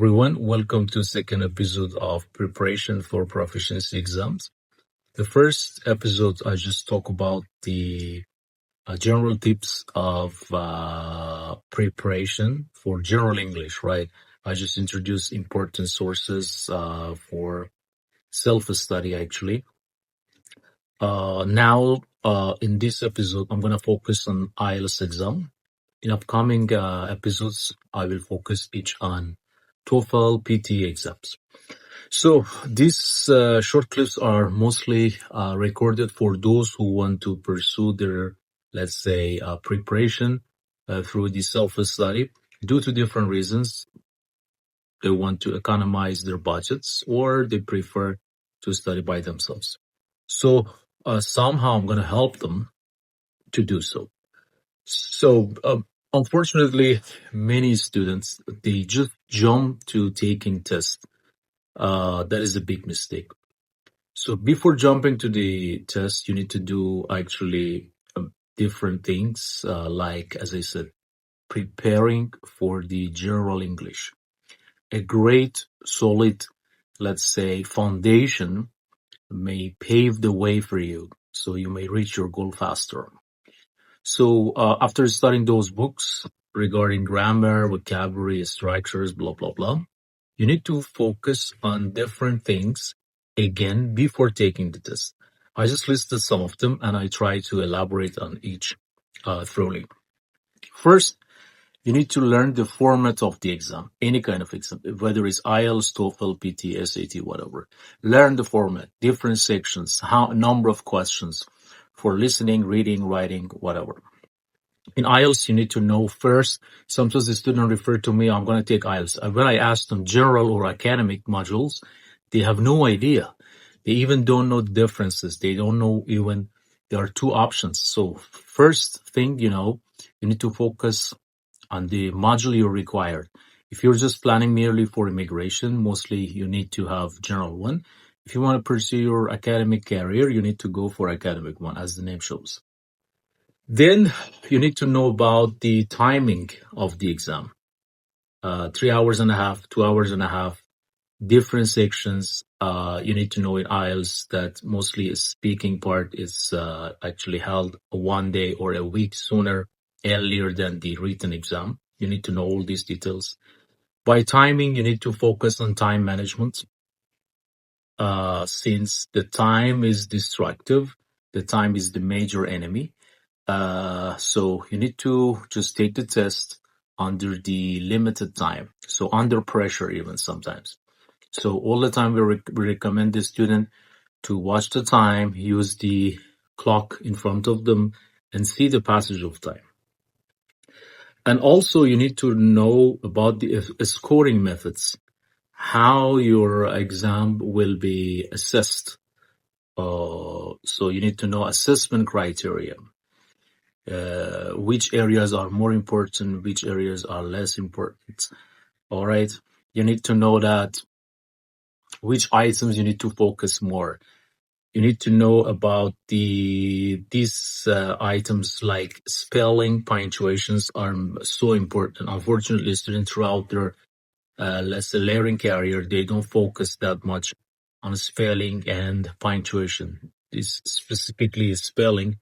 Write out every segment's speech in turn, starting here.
Everyone, welcome to second episode of preparation for proficiency exams. The first episode, I just talk about the general tips of preparation for general English, right? I just introduce important sources for self-study, actually. Now, in this episode, I'm going to focus on IELTS exam. In upcoming episodes, I will focus each on TOEFL, PT exams. So these short clips are mostly recorded for those who want to pursue their, let's say, preparation through the self-study due to different reasons. They want to economize their budgets or they prefer to study by themselves. So somehow I'm going to help them to do so. So unfortunately, many students, they just jump to taking tests. That is a big mistake. So before jumping to the test, you need to do actually different things, like, as I said, preparing for the general English. A great, solid, let's say, foundation may pave the way for you, so you may reach your goal faster. So after studying those books regarding grammar, vocabulary, structures, blah, blah, blah, you need to focus on different things again before taking the test. I just listed some of them and I try to elaborate on each thoroughly. First, you need to learn the format of the exam, any kind of exam, whether it's IELTS, TOEFL, PT, SAT, whatever. Learn the format, different sections, number of questions for listening, reading, writing, whatever. In IELTS, you need to know first. Sometimes the student refer to me, I'm going to take IELTS. When I ask them general or academic modules, they have no idea. They even don't know the differences. They don't know even there are two options. So first thing, you need to focus on the module you're required. If you're just planning merely for immigration, mostly you need to have general one. If you want to pursue your academic career, you need to go for academic one, as the name shows. Then you need to know about the timing of the exam. 3 hours and a half, 2 hours and a half, different sections. You need to know in IELTS that mostly a speaking part is actually held one day or a week earlier than the written exam. You need to know all these details. By timing, you need to focus on time management. Since the time is destructive, the time is the major enemy. So you need to just take the test under the limited time. So under pressure even sometimes. So all the time we recommend the student to watch the time, use the clock in front of them and see the passage of time. And also you need to know about the scoring methods, how your exam will be assessed. So you need to know assessment criteria. Which areas are more important, which areas are less important. All right. You need to know that which items you need to focus more. You need to know about these items like spelling, punctuations are so important. Unfortunately, students throughout their let's say learning career, they don't focus that much on spelling and punctuation. This specifically is spelling.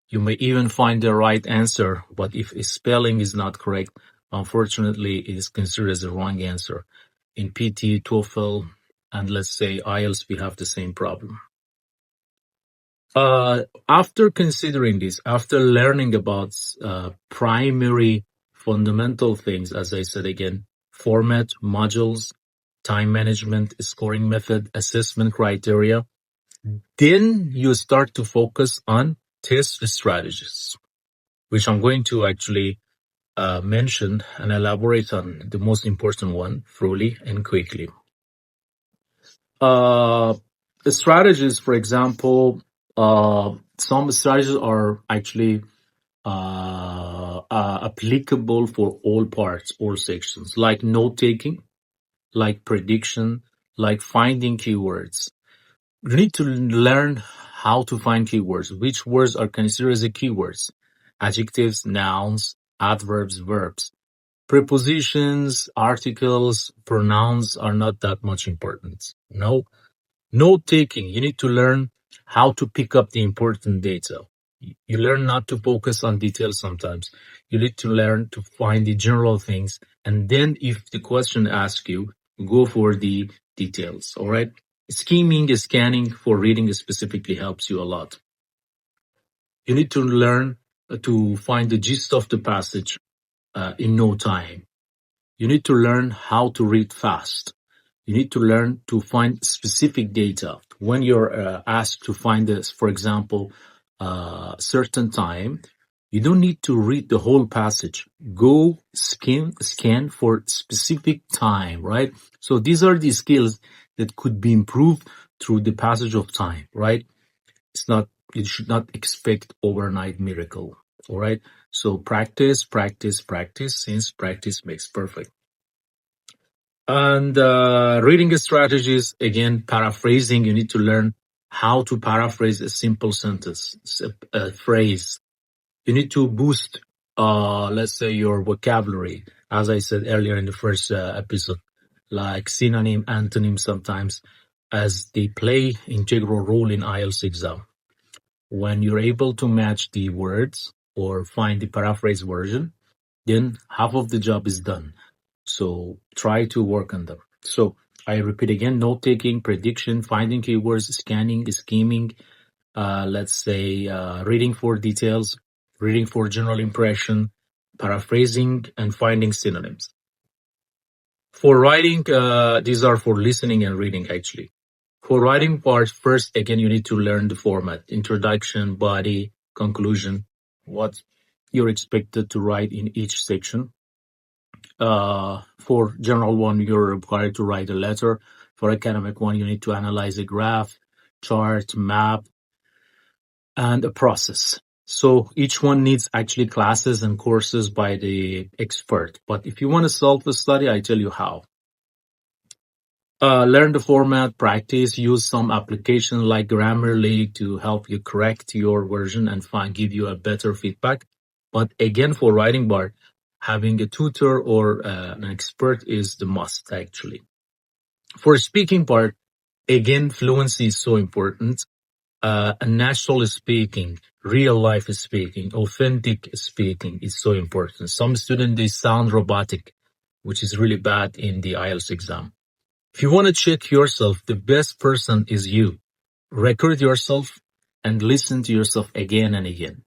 You may even find the right answer, but if a spelling is not correct, unfortunately, it is considered as a wrong answer. In PT, TOEFL, and let's say IELTS, we have the same problem. After considering this, after learning about primary fundamental things, as I said again, format, modules, time management, scoring method, assessment criteria, then you start to focus on test strategies, which I'm going to actually mention and elaborate on the most important one thoroughly and quickly. The strategies, for example, some strategies are actually applicable for all parts, all sections, like note-taking, like prediction, like finding keywords. You need to learn how to find keywords, which words are considered as keywords, adjectives, nouns, adverbs, verbs. Prepositions, articles, pronouns are not that much important. No. Note taking. You need to learn how to pick up the important data. You learn not to focus on details sometimes. You need to learn to find the general things. And then if the question asks you, go for the details. All right. Scheming, scanning for reading specifically helps you a lot. You need to learn to find the gist of the passage in no time. You need to learn how to read fast. You need to learn to find specific data. When you're asked to find this, for example, certain time, you don't need to read the whole passage. Go scan for specific time, right? So these are the skills that could be improved through the passage of time, right? You should not expect overnight miracle, all right? So practice, practice, practice, since practice makes perfect. And reading strategies, again, paraphrasing, you need to learn how to paraphrase a simple sentence, a phrase. You need to boost, let's say, your vocabulary, as I said earlier in the first episode, like synonym, antonym sometimes, as they play integral role in IELTS exam. When you're able to match the words or find the paraphrase version, then half of the job is done. So try to work on them. So I repeat again, note taking, prediction, finding keywords, scanning, scheming, let's say reading for details, reading for general impression, paraphrasing, and finding synonyms. For writing, these are for listening and reading actually. For writing part, first, again, you need to learn the format, introduction, body, conclusion, what you're expected to write in each section. For general one, you're required to write a letter. For academic one, you need to analyze a graph, chart, map, and a process. So each one needs actually classes and courses by the expert. But if you want to self-study, I tell you how. Learn the format, practice, use some application like Grammarly to help you correct your version and give you a better feedback. But again, for writing part, having a tutor or an expert is the must actually. For speaking part, again, fluency is so important. Natural speaking, real life speaking, authentic speaking is so important. Some students, they sound robotic, which is really bad in the IELTS exam. If you want to check yourself, the best person is you. Record yourself and listen to yourself again and again.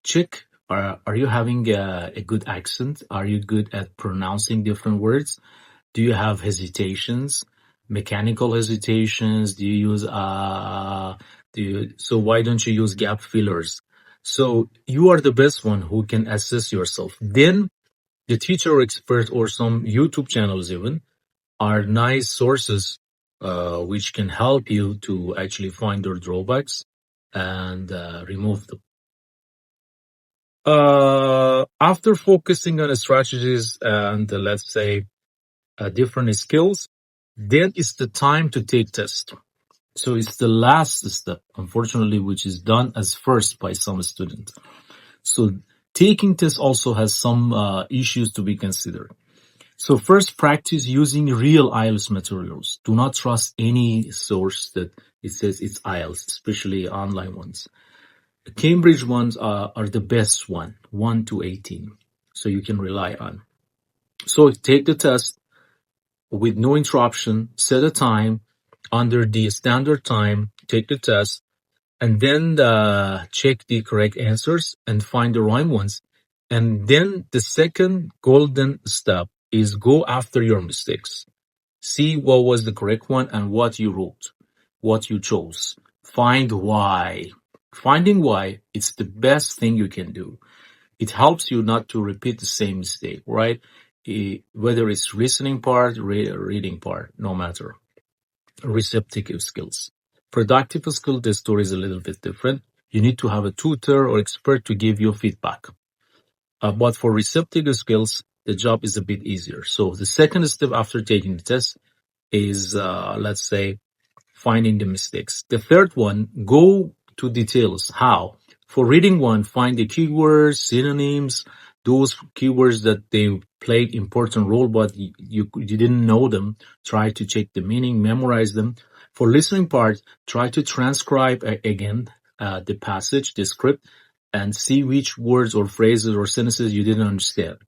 Check, are you having a good accent? Are you good at pronouncing different words? Do you have hesitations, mechanical hesitations? Do you use, so why don't you use gap fillers? So you are the best one who can assess yourself. Then the teacher or expert or some YouTube channels even are nice sources which can help you to actually find your drawbacks and remove them. After focusing on strategies and let's say different skills, then it's the time to take test. So it's the last step, unfortunately, which is done as first by some students. So taking test also has some issues to be considered. So first, practice using real IELTS materials. Do not trust any source that it says it's IELTS, especially online ones. The Cambridge ones are the best one, 1 to 18. So you can rely on. So take the test with no interruption, set a time under the standard time, take the test, and then check the correct answers and find the right ones. And then the second golden step is go after your mistakes. See what was the correct one and what you wrote, what you chose. Find why. Finding why, it's the best thing you can do. It helps you not to repeat the same mistake, right? Whether it's listening part, reading part, no matter. Receptive skills. Productive skill, the story is a little bit different. You need to have a tutor or expert to give you feedback. But for receptive skills, the job is a bit easier. So the second step after taking the test is, let's say, finding the mistakes. The third one, go to details. How? For reading one, find the keywords, synonyms, those keywords that they played important role, but you didn't know them. Try to check the meaning, memorize them. For listening part, try to transcribe again the passage, the script, and see which words or phrases or sentences you didn't understand.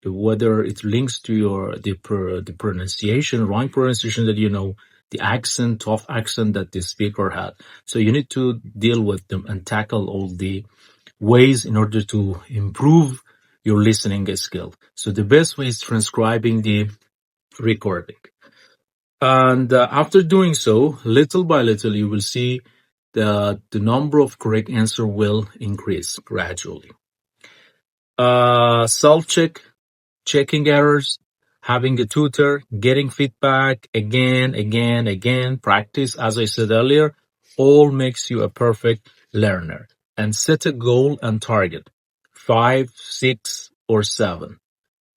Whether it links to the pronunciation, wrong pronunciation that you know, the accent, tough accent that the speaker had. So you need to deal with them and tackle all the ways in order to improve your listening skill. So the best way is transcribing the recording. And after doing so, little by little, you will see the number of correct answer will increase gradually. Self-check, checking errors, having a tutor, getting feedback again, practice, as I said earlier, all makes you a perfect learner. And set a goal and target, 5, 6, or 7.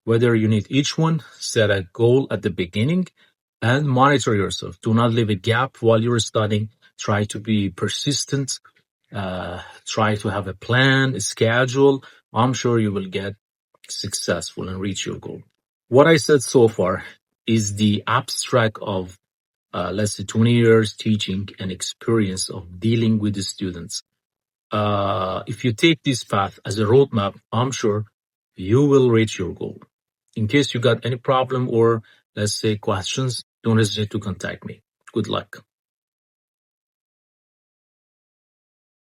Whether you need each one, set a goal at the beginning and monitor yourself. Do not leave a gap while you're studying. Try to be persistent. Try to have a plan, a schedule. I'm sure you will get successful and reach your goal. What I said so far is the abstract of, let's say, 20 years teaching and experience of dealing with the students. If you take this path as a roadmap, I'm sure you will reach your goal. In case you got any problem or, let's say, questions, don't hesitate to contact me. Good luck.